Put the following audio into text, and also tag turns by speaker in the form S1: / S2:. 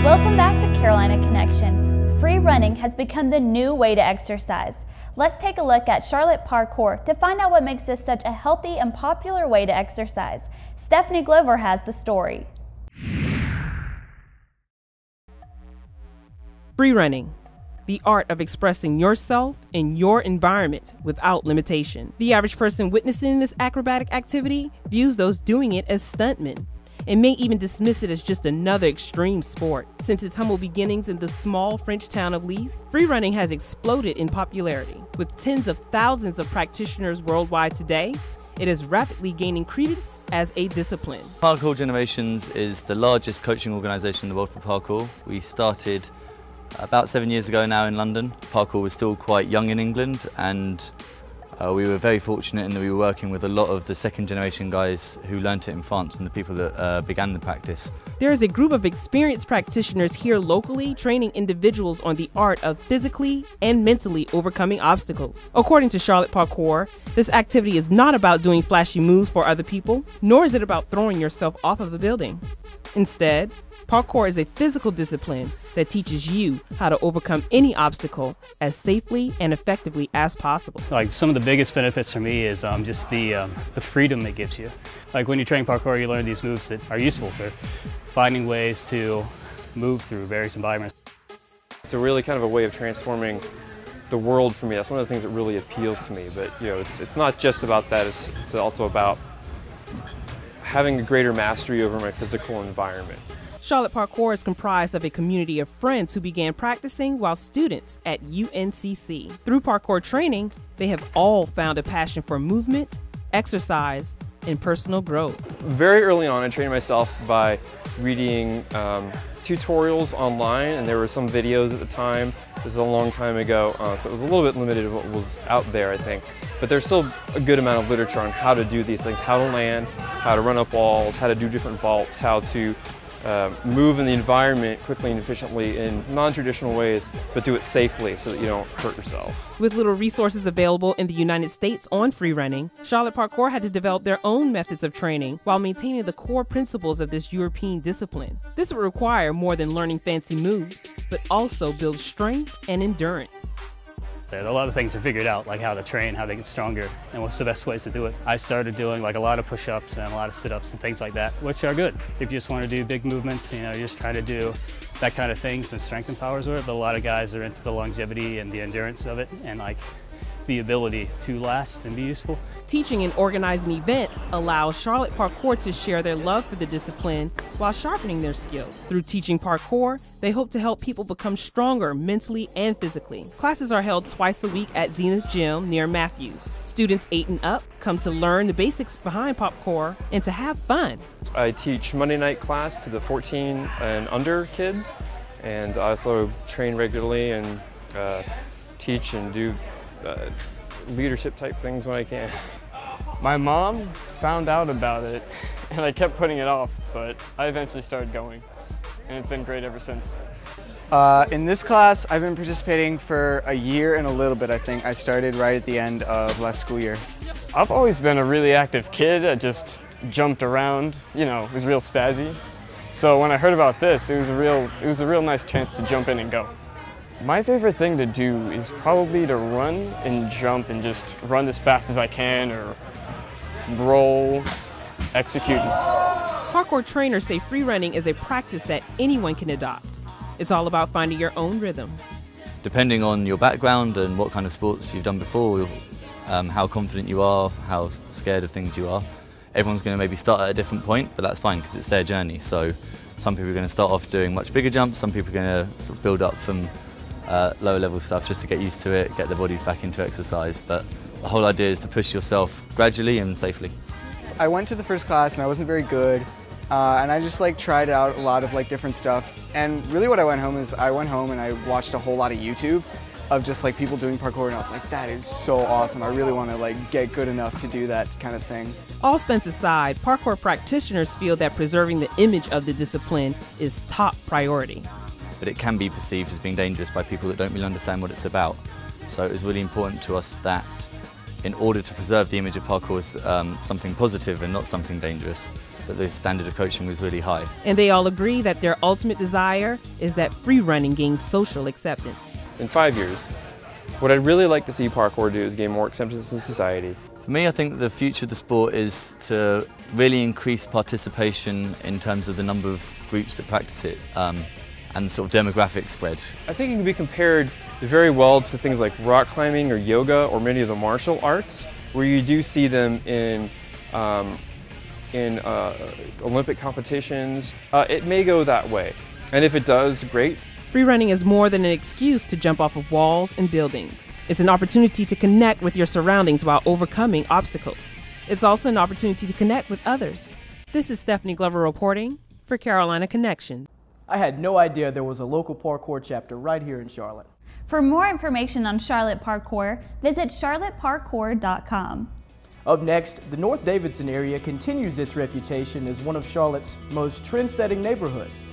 S1: Welcome back to Carolina Connection. Free running has become the new way to exercise. Let's take a look at Charlotte Parkour to find out what makes this such a healthy and popular way to exercise. Stephanie Glover has the story.
S2: Free running, the art of expressing yourself in your environment without limitation. The average person witnessing this acrobatic activity views those doing it as stuntmen, and may even dismiss it as just another extreme sport. Since its humble beginnings in the small French town of Lys, free running has exploded in popularity. With tens of thousands of practitioners worldwide today, it is rapidly gaining credence as a discipline.
S3: Parkour Generations is the largest coaching organisation in the world for parkour. We started about 7 years ago now in London. Parkour was still quite young in England, and we were very fortunate in that we were working with a lot of the second generation guys who learnt it in France from the people that began the practice.
S2: There is a group of experienced practitioners here locally training individuals on the art of physically and mentally overcoming obstacles. According to Charlotte Parkour, this activity is not about doing flashy moves for other people, nor is it about throwing yourself off of the building. Instead, parkour is a physical discipline that teaches you how to overcome any obstacle as safely and effectively as possible.
S4: Like, some of the biggest benefits for me is just the freedom it gives you. Like, when you train parkour, you learn these moves that are useful for finding ways to move through various environments.
S5: It's a really kind of a way of transforming the world for me. That's one of the things that really appeals to me. But you know, it's not just about that. It's also about having a greater mastery over my physical environment.
S2: Charlotte Parkour is comprised of a community of friends who began practicing while students at UNCC. Through parkour training, they have all found a passion for movement, exercise, and personal growth.
S5: Very early on, I trained myself by reading tutorials online, and there were some videos at the time. This is a long time ago, so it was a little bit limited to what was out there, I think. But there's still a good amount of literature on how to do these things, how to land, how to run up walls, how to do different vaults, how to move in the environment quickly and efficiently in non-traditional ways, but do it safely so that you don't hurt yourself.
S2: With little resources available in the United States on free running, Charlotte Parkour had to develop their own methods of training while maintaining the core principles of this European discipline. This would require more than learning fancy moves, but also build strength and endurance.
S4: There are a lot of things are figured out, like how to train, how to get stronger, and what's the best ways to do it. I started doing like a lot of push-ups and a lot of sit-ups and things like that, which are good. If you just want to do big movements, you know, you just try to do that kind of things and strength and powers with it. But a lot of guys are into the longevity and the endurance of it, and like the ability to last and be useful.
S2: Teaching and organizing events allows Charlotte Parkour to share their love for the discipline while sharpening their skills. Through teaching parkour, they hope to help people become stronger mentally and physically. Classes are held twice a week at Zenith Gym near Matthews. Students 8 and up come to learn the basics behind parkour and to have fun.
S5: I teach Monday night class to the 14 and under kids, and I also train regularly and teach and do leadership type things when I can.
S6: My mom found out about it and I kept putting it off, but I eventually started going, and it's been great ever since.
S7: In this class, I've been participating for a year and a little bit, I think. I started right at the end of last school year.
S6: I've always been a really active kid. I just jumped around, you know, was real spazzy. So when I heard about this, it was a real nice chance to jump in and go. My favorite thing to do is probably to run and jump and just run as fast as I can, or roll, execute.
S2: Parkour trainers say free running is a practice that anyone can adopt. It's all about finding your own rhythm.
S3: Depending on your background and what kind of sports you've done before, how confident you are, how scared of things you are, everyone's going to maybe start at a different point, but that's fine because it's their journey. So some people are going to start off doing much bigger jumps, some people are going to sort of build up from lower level stuff just to get used to it, get their bodies back into exercise. But the whole idea is to push yourself gradually and safely.
S7: I went to the first class and I wasn't very good, and I just like tried out a lot of like different stuff. And really what I went home and I watched a whole lot of YouTube of just like people doing parkour, and I was like, that is so awesome. I really want to like get good enough to do that kind of thing.
S2: All stunts aside, parkour practitioners feel that preserving the image of the discipline is top priority.
S3: But it can be perceived as being dangerous by people that don't really understand what it's about. So it was really important to us that in order to preserve the image of parkour as something positive and not something dangerous, that the standard of coaching was really high.
S2: And they all agree that their ultimate desire is that free running gains social acceptance.
S5: In 5 years, what I'd really like to see parkour do is gain more acceptance in society.
S3: For me, I think the future of the sport is to really increase participation in terms of the number of groups that practice it and sort of demographic spread.
S5: I think it can be compared very well to things like rock climbing or yoga or many of the martial arts, where you do see them in Olympic competitions. It may go that way, and if it does, great.
S2: Free running is more than an excuse to jump off of walls and buildings. It's an opportunity to connect with your surroundings while overcoming obstacles. It's also an opportunity to connect with others. This is Stephanie Glover reporting for Carolina Connection.
S8: I had no idea there was a local parkour chapter right here in Charlotte.
S1: For more information on Charlotte Parkour, visit charlotteparkour.com.
S8: Up next, the North Davidson area continues its reputation as one of Charlotte's most trend-setting neighborhoods.